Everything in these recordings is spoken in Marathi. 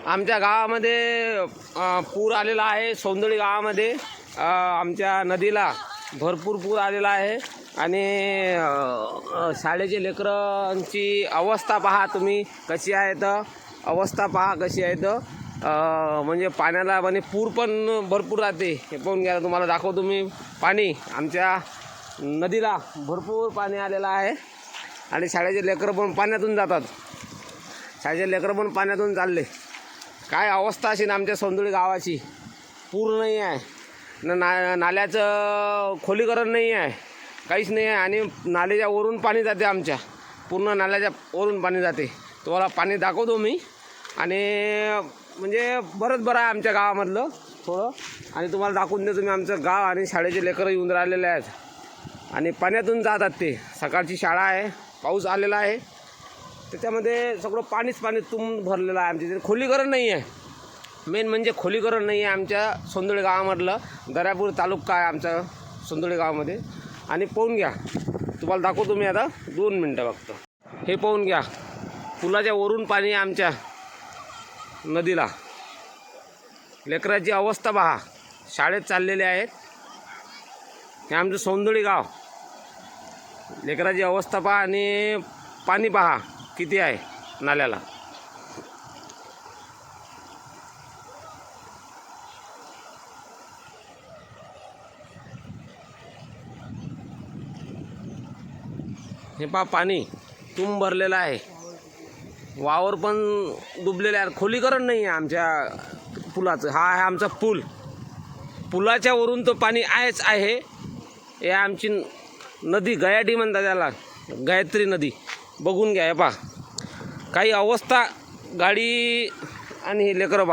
आमच्या गावामध्ये पूर आलेला आहे। सौंदळी गावामध्ये आमच्या नदीला भरपूर पूर आलेला आहे आणि शाळेचे लेकरांची अवस्था पहा तुम्ही कशी आहे, तर अवस्था पहा कशी आहे तर म्हणजे पाण्याला म्हणजे पूर पण भरपूर राहते। हे पाहून घ्या, तुम्हाला दाखवतो मी पाणी। आमच्या नदीला भरपूर पाणी आलेलं आहे आणि शाळेचे लेकरं पण पाण्यातून जातात, शाळेचे लेकरं पण पाण्यातून चालले। काय अवस्था अशी ना आमच्या सौंदळी गावाची, पूर नाही आहे नाल्याचं खोलीकरण नाही आहे, काहीच नाही आहे आणि नाल्याच्या वरून पाणी जाते, आमच्या पूर्ण नाल्याच्या वरून पाणी जाते। तुम्हाला पाणी दाखवतो मी आणि म्हणजे बरं आहे आमच्या गावामधलं थोडं, आणि तुम्हाला दाखवून देतो मी आमचं गाव आणि शाळेचे लेकरं येऊन राहिलेले आहेत आणि पाण्यातून जातात ते। सकाळची शाळा आहे, पाऊस आलेला आहे, त्याच्यामध्ये सगळं पाणीच पाणी तुंब भरलेलं आहे। आमच्या तिथे खोलीकरण नाही आहे, मेन म्हणजे खोलीकरण नाही आहे आमच्या सौंदळी गावामधलं। दर्यापूर तालुका आहे आमचा सौंदळी गावामध्ये। आणि पाहून घ्या, तुम्हाला दाखवतो मी आता 2 मिनटं फक्त। हे पाहून घ्या, पुलाच्या वरून पाणी आहे आमच्या नदीला। लेकराची अवस्था पहा, शाळेत चाललेले आहेत, हे आमचं सौंदळी गाव। लेकराची अवस्था पहा आणि पाणी पहा किती आहे नाल्याला। हे पहा, पाणी तुंब भरलेलं आहे, वावर पण डुबलेले आहेत, खोलीकरण नाही आहे आमच्या पुलाचं। हा आहे आमचा पूल, पुलाच्या वरून तो पाणी आहेच आहे। हे आमची नदी गयाटी म्हणतात त्याला, गायत्री नदी। बघून घ्या, हे पहा काही अवस्था, गाडी आणि हे लेकरं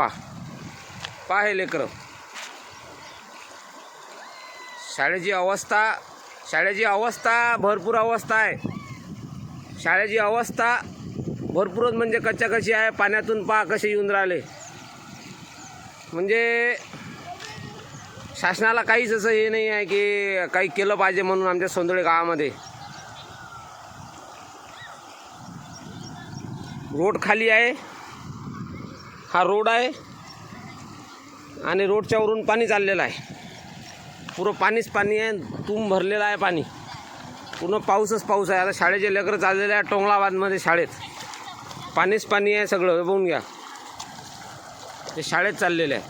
पहा हे लेकरं। शाळेची अवस्था भरपूर अवस्था आहे, शाळेची अवस्था भरपूरच म्हणजे कशी आहे। पाण्यातून पहा कसे येऊन राहिले, म्हणजे शासनाला काहीच असं हे नाही आहे की काही केलं पाहिजे म्हणून आमच्या सौंदळी गावामध्ये। रोड खाली आहे, हा रोड आहे आणि रोडच्या वरून पाणी चाललेलं आहे, पुरं पाणीच पाणी आहे, तुंब भरलेलं आहे पाणी, पूर्ण पाऊसच पाऊस आहे। आता शाळेचे लेकरं चाललेले आहे टोंगलाबादमध्ये शाळेत, पाणीच पाणी आहे सगळं। बघून घ्या, ते शाळेत चाललेलं आहे,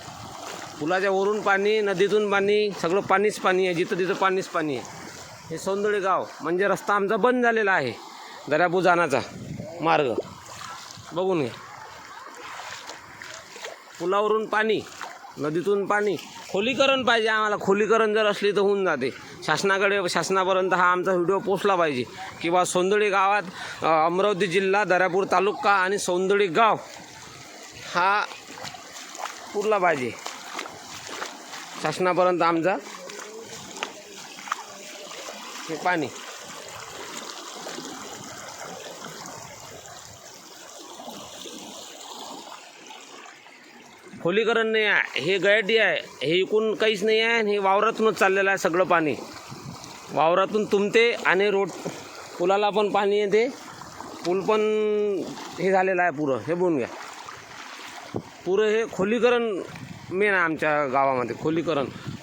पुलाच्या वरून पाणी, नदीतून पाणी, सगळं पाणीच पाणी आहे, जिथं तिथं पाणीच पाणी आहे। हे सौंदळी गाव म्हणजे रस्ता आमचा बंद झालेला आहे, दर्यापूर जाण्याचा मार्ग। बघून घ्या, पुलावरून पाणी, नदीतून पाणी। खोलीकरण पाहिजे आम्हाला, खोलीकरण जर असली तर होऊन जाते। शासनापर्यंत हा आमचा व्हिडिओ पोचला पाहिजे की बा सौंदळी गावात अमरावती जिल्हा दर्यापूर तालुका आणि सौंदळी गाव हा पुरला पाहिजे शासनापर्यंत आमचा हे पाणी। खोलीकरण नाही आहे, हे गयाटी आहे, हे इकून काहीच नाही आहे, हे वावरातूनच चाललेलं आहे सगळं पाणी, वावरातून तुंबते आणि रोड पुलाला पण पाणी येते, पूल पण हे झालेलं आहे पुरं। हे बघून घ्या, पुरं हे खोलीकरण मेन आहे आमच्या गावामध्ये।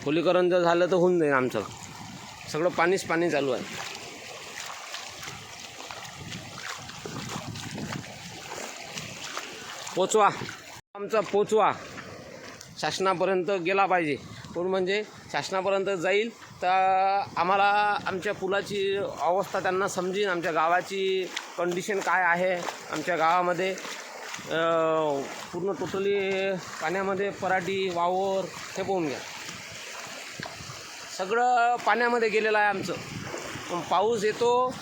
खोलीकरण जर झालं तर होऊन जाईल आमचं, सगळं पाणीच पाणी चालू आहे। पोचवा, आमचा पोचवा शासनापर्यंत गेला पाहिजे, पण म्हणजे शासनापर्यंत जाईल तर आम्हाला आमच्या पुलाची अवस्था त्यांना समजेल, आमच्या गावाची कंडिशन काय आहे। आमच्या गावामध्ये पूर्ण टोटली पाण्यामध्ये पराठी वावर, हे पाहून घ्या, सगळं पाण्यामध्ये गेलेलं आहे आमचं। पण पाऊस येतो,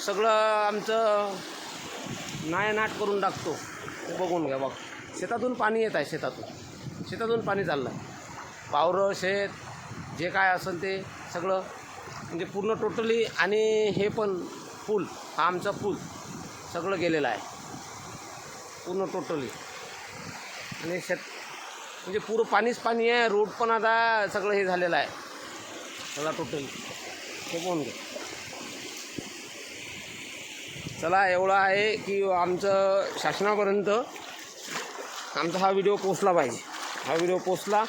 सगळं आमचं नायनाट करून टाकतो। हे बघून घ्या, बघ शेतातून पाणी येत आहे, शेतातून पाणी चाललं आहे, वावरं शेत जे काय असेल ते सगळं म्हणजे पूर्ण टोटली। आणि हे पण पूल, हा आमचा पूल सगळं गेलेलं आहे पूर्ण टोटली, आणि म्हणजे पूर्ण पाणीच पाणी आहे। रोड पण आता सगळं हे झालेलं आहे सगळा टोटली, हे बघून घ्या। चला, एवढं आहे की आमचं शासनापर्यंत आमचा हा व्हिडिओ पोचला पाहिजे. हा व्हिडिओ पोचला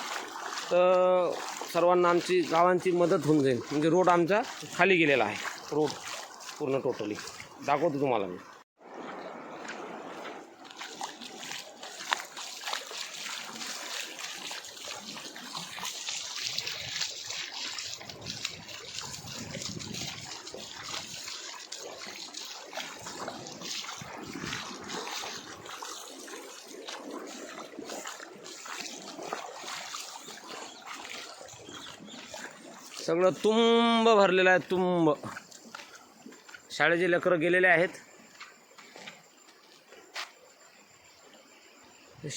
तर सर्वांना आमची गावांची मदत होऊन जाईल. म्हणजे रोड आमचा खाली गेलेला आहे, रोड पूर्ण टोटली दाखवतो तुम्हाला मी. सगळं तुंब भरलेलं आहे, तुंब. शाळेचे लेकरं गेलेले आहेत.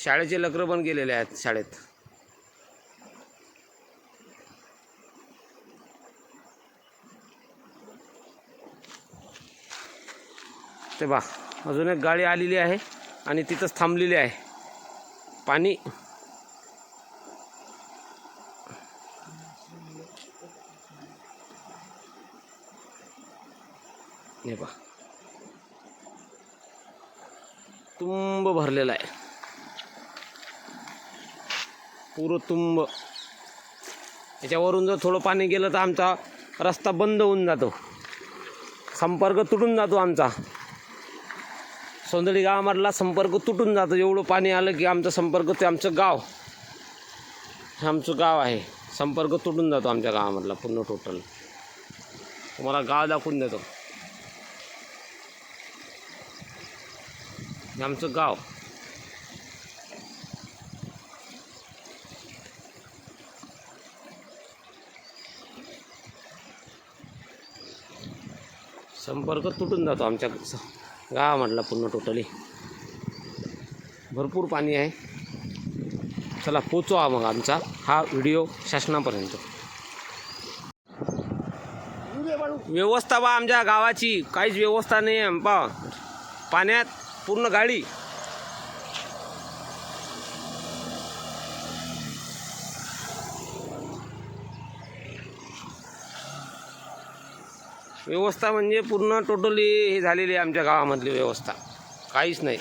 शाळेचे लेकरं पण गेलेले आहेत शाळेत. ते बा अजून एक गाडी आलेली आहे आणि तिथंच थांबलेली आहे. पाणी हे पहा तुंब भरलेला आहे, पुरं तुंब. याच्यावरून जर थोडं पाणी गेलं तर आमचा रस्ता बंद होऊन जातो, संपर्क तुटून जातो आमचा. सोंदळी गावामधला संपर्क तुटून जातो. एवढं पाणी आलं की आमचा संपर्क, ते आमचं गाव, हे आमचं गाव आहे, संपर्क तुटून जातो आमच्या गावामधला पूर्ण टोटल. तुम्हाला गाव दाखवून देतो. हे आमचं गाव. संपर्क तुटून जातो आमच्या गावामधला पूर्ण टोटली. भरपूर पाणी आहे. चला पोचवा मग आमचा हा व्हिडिओ शासनापर्यंत. व्यवस्था बा आमच्या गावाची काहीच व्यवस्था नाही आहे. पा पाण्यात पूर्ण गाडी. व्यवस्था म्हणजे पूर्ण टोटली हे झालेली आहे आमच्या गावामधली व्यवस्था. काहीच नाही.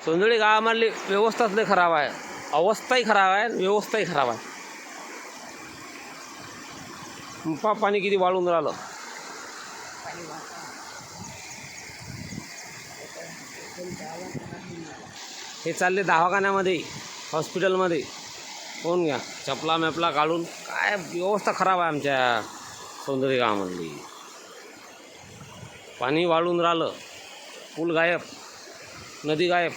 सोंदळी गावामधली व्यवस्थाच लई खराब आहे. अवस्थाही खराब आहे, व्यवस्थाही खराब आहे. पाणी किती वाळून राहिलं. हे चालले दवाखान्यामध्ये, हॉस्पिटलमध्ये. कोण घ्या चपला मेपला काढून. काय व्यवस्था खराब आहे आमच्या सोंदळी गावामधली. पाणी वाळून राहिलं, पूल गायब, नदी गायब.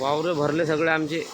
वावरे भरले सगळे आमचे.